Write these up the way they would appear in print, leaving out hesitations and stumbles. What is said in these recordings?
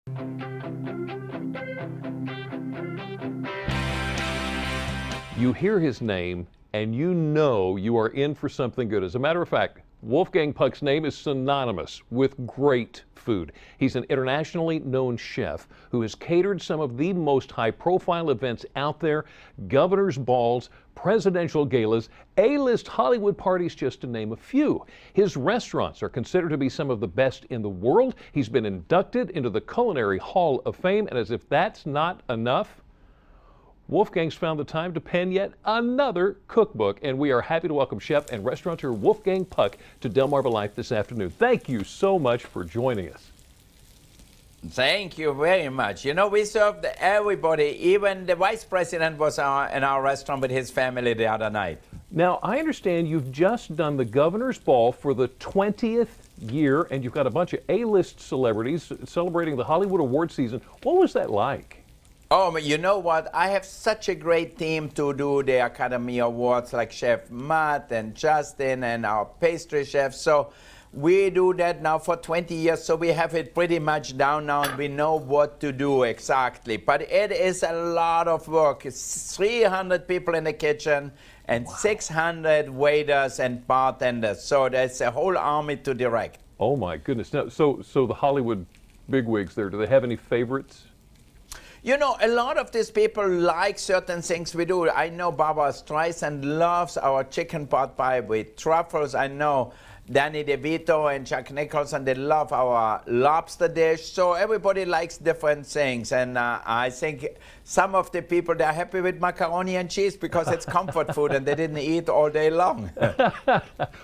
You hear his name and you know you are in for something good. As a matter of fact, Wolfgang Puck's name is synonymous with great food. He's an internationally known chef who has catered some of the most high-profile events out there: governors' balls, presidential galas, A-list Hollywood parties, just to name a few. His restaurants are considered to be some of the best in the world. He's been inducted into the Culinary Hall of Fame, and as if that's not enough, Wolfgang's found the time to pen yet another cookbook, and we are happy to welcome chef and restaurateur Wolfgang Puck to Delmarva Life this afternoon. Thank you so much for joining us. Thank you very much. You know, we served everybody. Even the vice president was in our restaurant with his family the other night. Now, I understand you've just done the Governor's Ball for the 20th year, and you've got a bunch of A-list celebrities celebrating the Hollywood award season. What was that like? Oh, but you know what? I have such a great team to do the Academy Awards, like Chef Matt and Justin and our pastry chef. So we do that now for 20 years, so we have it pretty much down now and we know what to do exactly. But it is a lot of work. It's 300 people in the kitchen and 600 waiters and bartenders. So there's a whole army to direct. Oh my goodness. Now, so the Hollywood bigwigs there, do they have any favorites? You know, a lot of these people like certain things we do. I know Barbara Streisand loves our chicken pot pie with truffles. I know Danny DeVito and Jack Nicholson, they love our lobster dish. So everybody likes different things. And I think some of the people, they're happy with macaroni and cheese because it's comfort food and they didn't eat all day long.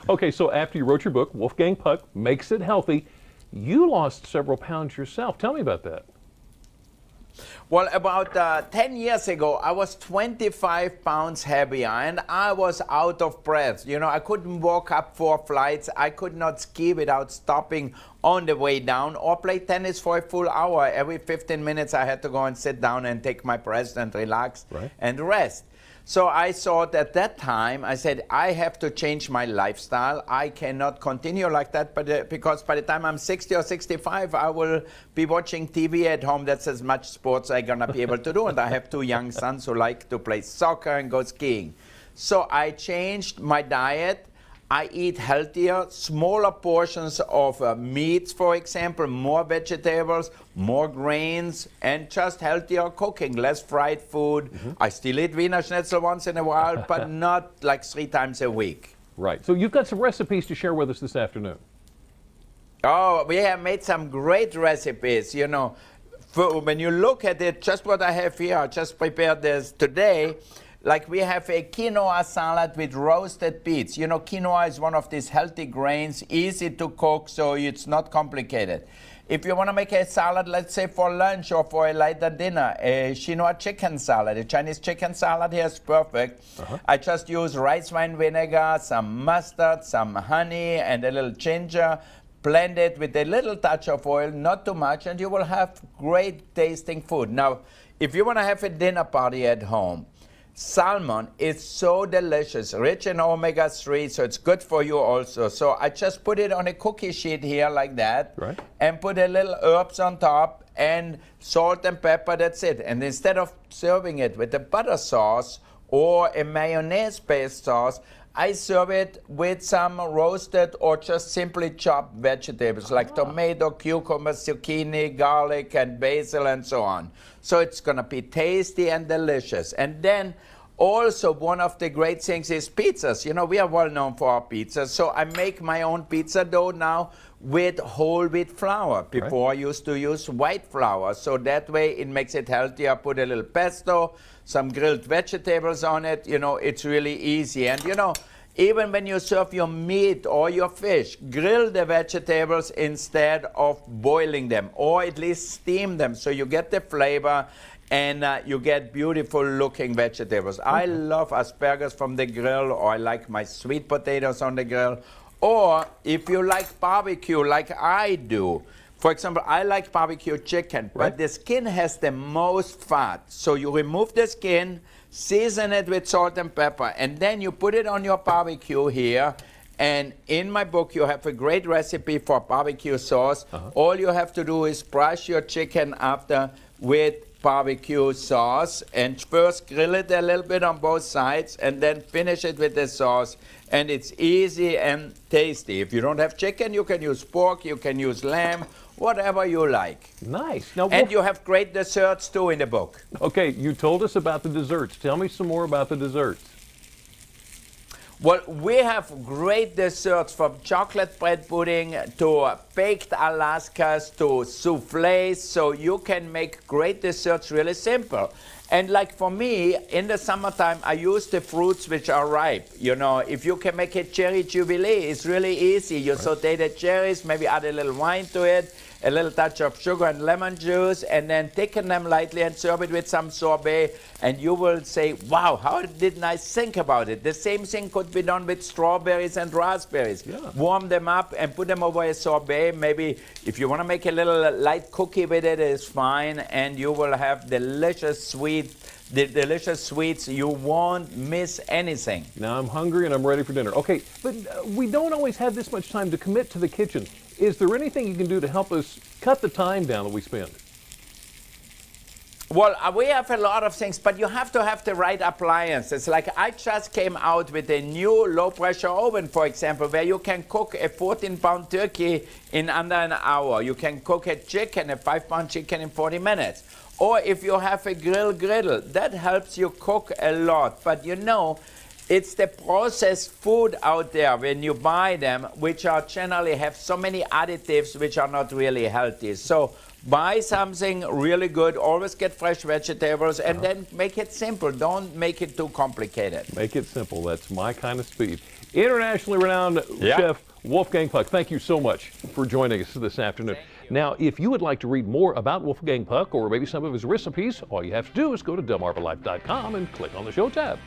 Okay, so after you wrote your book, Wolfgang Puck Makes It Healthy, you lost several pounds yourself. Tell me about that. Well, about 10 years ago, I was 25 pounds heavier and I was out of breath. You know, I couldn't walk up 4 flights. I could not ski without stopping on the way down or play tennis for a full hour. Every 15 minutes, I had to go and sit down and take my breath and relax and rest. So I thought at that time, I said, I have to change my lifestyle. I cannot continue like that, but because by the time I'm 60 or 65, I will be watching TV at home. That's as much sports I'm gonna be able to do. And I have 2 young sons who like to play soccer and go skiing. So I changed my diet. I eat healthier, smaller portions of meats, for example, more vegetables, more grains, and just healthier cooking, less fried food. I still eat Wiener Schnitzel once in a while, but not like 3 times a week. Right. So you've got some recipes to share with us this afternoon. Oh, we have made some great recipes. You know, when you look at it, just what I have here, I just prepared this today. Like we have a quinoa salad with roasted beets. You know, quinoa is one of these healthy grains, easy to cook, so it's not complicated. If you want to make a salad, let's say for lunch or for a lighter dinner, a quinoa chicken salad, a Chinese chicken salad here is perfect. I just use rice wine vinegar, some mustard, some honey, and a little ginger. Blend it with a little touch of oil, not too much, and you will have great tasting food. Now, if you want to have a dinner party at home, salmon is so delicious, rich in omega-3, so it's good for you also. So I just put it on a cookie sheet here like that, and put a little herbs on top and salt and pepper, that's it. And instead of serving it with a butter sauce or a mayonnaise-based sauce, I serve it with some roasted or just simply chopped vegetables like tomato, cucumber, zucchini, garlic, and basil, and so on. So it's gonna be tasty and delicious. And then also one of the great things is pizzas. You know, we are well known for our pizzas. So I make my own pizza dough now with whole wheat flour. Before I used to use white flour. So that way it makes it healthier. Put a little pesto, some grilled vegetables on it. You know, it's really easy. And you know, even when you serve your meat or your fish, grill the vegetables instead of boiling them, or at least steam them so you get the flavor and you get beautiful looking vegetables. I love asparagus from the grill, or I like my sweet potatoes on the grill. Or if you like barbecue like I do, for example, I like barbecue chicken, but the skin has the most fat. So you remove the skin, season it with salt and pepper, and then you put it on your barbecue here, And in my book, you have a great recipe for barbecue sauce. All you have to do is brush your chicken after with barbecue sauce and first grill it a little bit on both sides and then finish it with the sauce. And it's easy and tasty. If you don't have chicken, you can use pork, you can use lamb, whatever you like. Nice. Now, And you have great desserts too in the book. okay, you told us about the desserts. Tell me some more about the desserts. Well, we have great desserts from chocolate bread pudding to baked Alaskas to soufflés, so you can make great desserts really simple. And like for me, in the summertime, I use the fruits which are ripe. You know, if you can make a cherry jubilee, it's really easy. You saute the cherries, maybe add a little wine to it, a little touch of sugar and lemon juice, and then thicken them lightly and serve it with some sorbet. And you will say, wow, how didn't I think about it? The same thing could be done with strawberries and raspberries. Yeah. Warm them up and put them over a sorbet. Maybe if you want to make a little light cookie with it, it's fine. And you will have delicious sweets. You won't miss anything. Now I'm hungry and I'm ready for dinner. Okay, but we don't always have this much time to commit to the kitchen. Is there anything you can do to help us cut the time down that we spend? Well, we have a lot of things, but you have to have the right appliances. Like I just came out with a new low-pressure oven, for example, where you can cook a 14-pound turkey in under an hour. You can cook a chicken, a 5-pound chicken in 40 minutes. Or if you have a griddle, that helps you cook a lot. But you know, it's the processed food out there when you buy them, which are generally have so many additives which are not really healthy. So buy something really good, always get fresh vegetables, and then make it simple. Don't make it too complicated. Make it simple. That's my kind of speed. Internationally renowned chef Wolfgang Puck, thank you so much for joining us this afternoon. Now, if you would like to read more about Wolfgang Puck or maybe some of his recipes, all you have to do is go to delmarvalife.com and click on the show tab.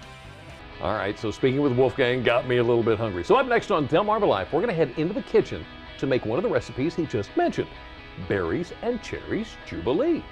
All right, so speaking with Wolfgang got me a little bit hungry. So up next on Delmarva Life, we're going to head into the kitchen to make one of the recipes he just mentioned, berries and cherries jubilee.